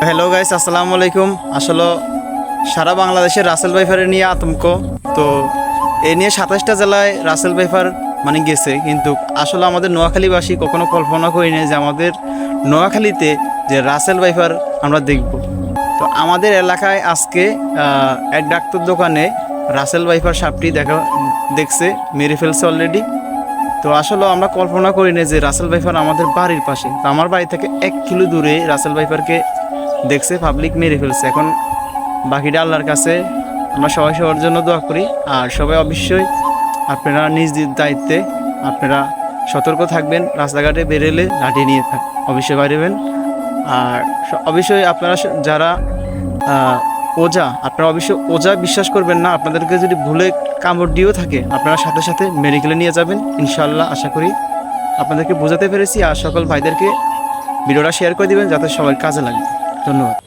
Hello guys, আসসালামু আলাইকুম। আসলে সারা বাংলাদেশের রাসেল ভাইফারের নিয়ে আতঙ্ক। তো এ নিয়ে 27টা জেলায় রাসেল ভাইফার গেছে, কিন্তু আসলে আমাদের নোয়াখালীবাসী কখনো কল্পনা করিনি যে আমাদের নোয়াখালীতে যে রাসেল ভাইফার আমরা দেখব। তো আমাদের এলাকায় আজকে এক ডাক্তার দোকানে রাসেল ভাইফার সাপটি দেখছে, মেরে ফেলছে অলরেডি। তো আসলে আমরা কল্পনা করিনি যে রাসেল ভাইফার আমাদের বাড়ির পাশে, তো আমার বাড়ি থেকে 1 কিলো দূরে রাসেল ভাইফারকে দেখছে, পাবলিক মেরে ফেলছে। এখন বাকিটা আল্লাহর কাছে। আমরা সবাই সবার জন্য দোয়া করি। আর সবাই অবশ্যই আপনারা নিজ দায়িত্বে আপনারা সতর্ক থাকবেন। রাস্তাঘাটে বেরোলে লাঠি নিয়ে অবশ্যই বেরোবেন। আর অবশ্যই আপনারা যারা ওজা, আপনারা অবশ্যই ওজা বিশ্বাস করবেন না। আপনাদেরকে যদি ভুলে কামড় দিয়েও থাকে, আপনারা সাথে সাথে মেডিকেলে নিয়ে যাবেন। ইনশাআল্লাহ আশা করি আপনাদেরকে বোঝাতে পেরেছি। আর সকল ভাইদেরকে ভিডিওটা শেয়ার করে দিবেন যাতে সবার কাজে লাগে। ধন্যবাদ।